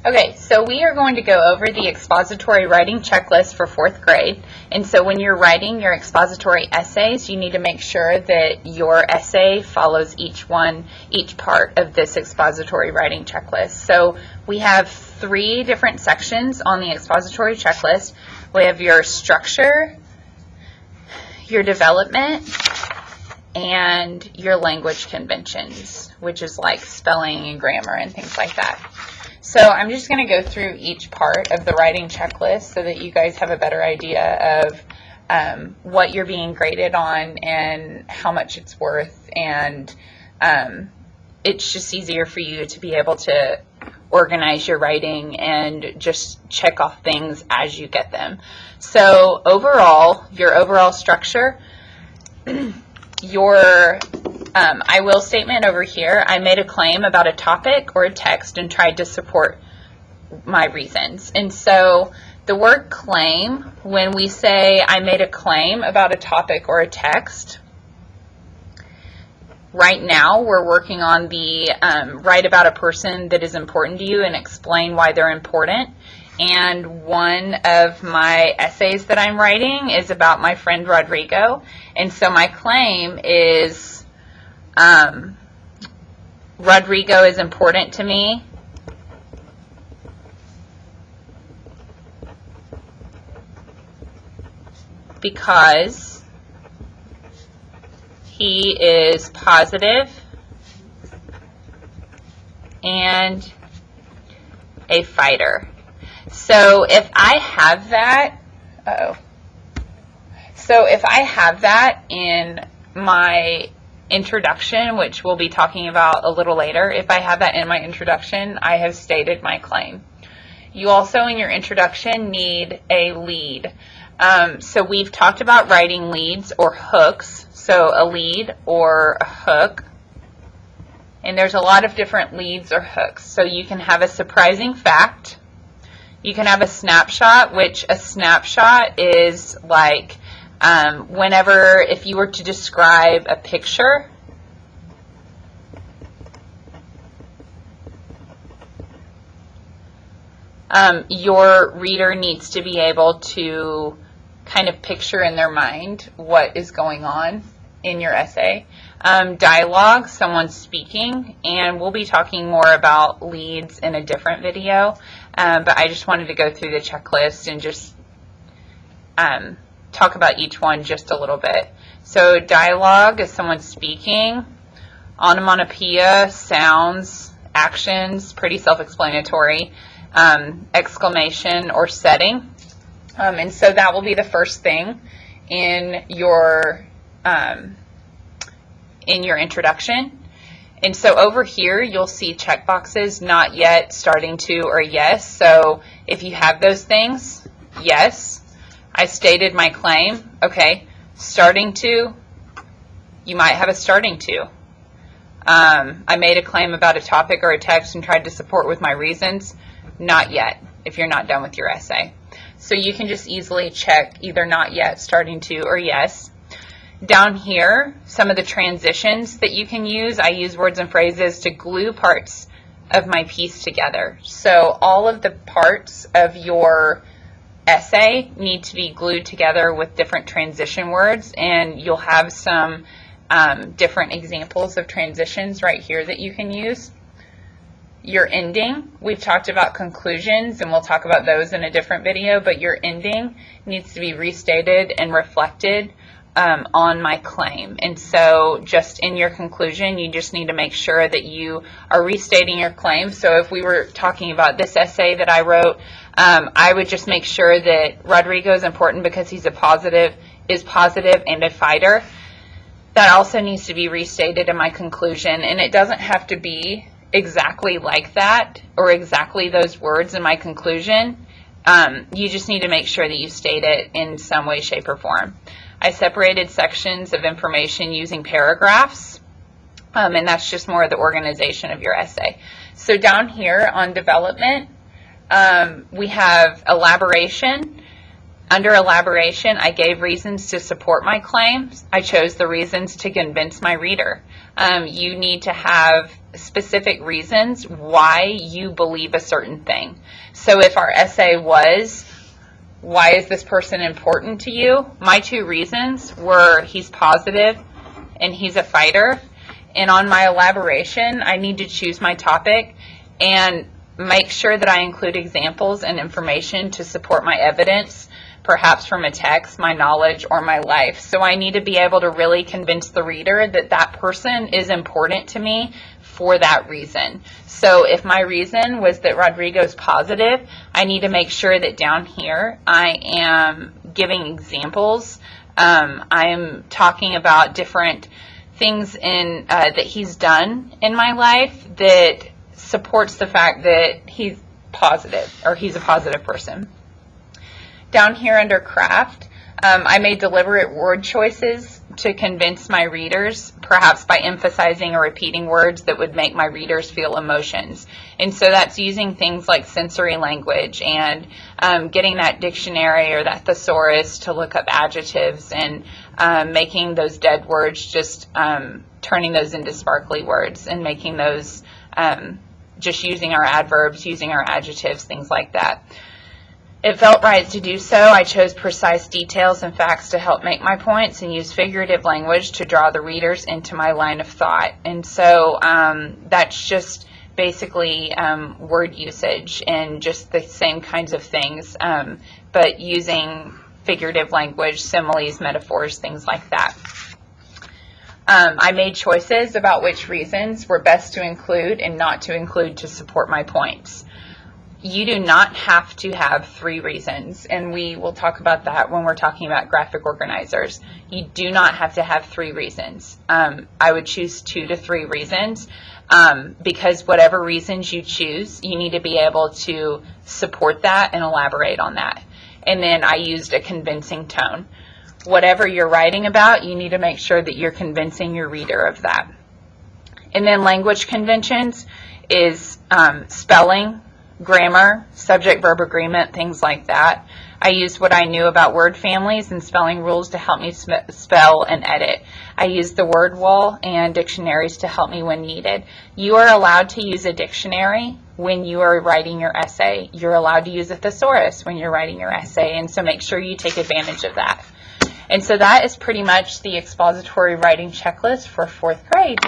Okay, so we are going to go over the expository writing checklist for 4th grade. And so when you're writing your expository essays, you need to make sure that your essay follows each part of this expository writing checklist. So we have 3 different sections on the expository checklist. We have your structure, your development, and your language conventions, which is like spelling and grammar and things like that. So I'm just going to go through each part of the writing checklist so that you guys have a better idea of what you're being graded on and how much it's worth, and it's just easier for you to be able to organize your writing and just check off things as you get them. So overall, your overall structure, your I will statement over here, I made a claim about a topic or a text and tried to support my reasons. And so the word claim, when we say I made a claim about a topic or a text, right now we're working on the write about a person that is important to you and explain why they're important. And one of my essays that I'm writing is about my friend Rodrigo. And so my claim is Rodrigo is important to me because he is positive and a fighter. So if I have that, so if I have that in my introduction, which we'll be talking about a little later, if I have that in my introduction, I have stated my claim. You also in your introduction need a lead. So we've talked about writing leads or hooks, so a lead or a hook, and there's a lot of different leads or hooks. So you can have a surprising fact, you can have a snapshot, which a snapshot is like whenever, if you were to describe a picture, your reader needs to be able to kind of picture in their mind what is going on in your essay. Dialogue, someone speaking, and we'll be talking more about leads in a different video, but I just wanted to go through the checklist and just talk about each one just a little bit. So dialogue is someone speaking. Onomatopoeia, sounds, actions, pretty self-explanatory. Exclamation or setting. And so that will be the first thing in your introduction. And so over here you'll see checkboxes, not yet, starting to, or yes. So if you have those things, yes. I stated my claim. Okay, starting to, you might have a starting to. I made a claim about a topic or a text and tried to support with my reasons. Not yet, if you're not done with your essay. So you can just easily check either not yet, starting to, or yes. Down here, some of the transitions that you can use, I use words and phrases to glue parts of my piece together. So all of the parts of your essay need to be glued together with different transition words, and you'll have some different examples of transitions right here that you can use. Your ending, we've talked about conclusions, and we'll talk about those in a different video, but your ending needs to be restated and reflected on my claim. And so just in your conclusion, you just need to make sure that you are restating your claim. So if we were talking about this essay that I wrote, I would just make sure that Rodrigo is important because he's positive and a fighter. That also needs to be restated in my conclusion, and it doesn't have to be exactly like that or exactly those words in my conclusion. You just need to make sure that you state it in some way, shape, or form. I separated sections of information using paragraphs, and that's just more of the organization of your essay. So down here on development, we have elaboration. Under elaboration, I gave reasons to support my claims. I chose the reasons to convince my reader. You need to have specific reasons why you believe a certain thing. So if our essay was, why is this person important to you? My two reasons were he's positive and he's a fighter. And on my elaboration, I need to choose my topic and make sure that I include examples and information to support my evidence, perhaps from a text, my knowledge, or my life. So I need to be able to really convince the reader that that person is important to me for that reason. So if my reason was that Rodrigo's positive, I need to make sure that down here I am giving examples. I am talking about different things in that he's done in my life that supports the fact that he's positive, or he's a positive person. Down here under craft, I made deliberate word choices to convince my readers, perhaps by emphasizing or repeating words that would make my readers feel emotions. And so that's using things like sensory language and getting that dictionary or that thesaurus to look up adjectives and making those dead words, just turning those into sparkly words and making those just using our adverbs, using our adjectives, things like that. It felt right to do so. I chose precise details and facts to help make my points and use figurative language to draw the readers into my line of thought. And so that's just basically word usage and just the same kinds of things, but using figurative language, similes, metaphors, things like that. I made choices about which reasons were best to include and not to include to support my points. You do not have to have 3 reasons, and we will talk about that when we're talking about graphic organizers. You do not have to have 3 reasons. I would choose 2 to 3 reasons because whatever reasons you choose, you need to be able to support that and elaborate on that. And then I used a convincing tone. Whatever you're writing about, you need to make sure that you're convincing your reader of that. And then language conventions is spelling, grammar, subject-verb agreement, things like that. I used what I knew about word families and spelling rules to help me spell and edit. I used the word wall and dictionaries to help me when needed. You are allowed to use a dictionary when you are writing your essay. You're allowed to use a thesaurus when you're writing your essay, and so make sure you take advantage of that. And so that is pretty much the expository writing checklist for 4th grade.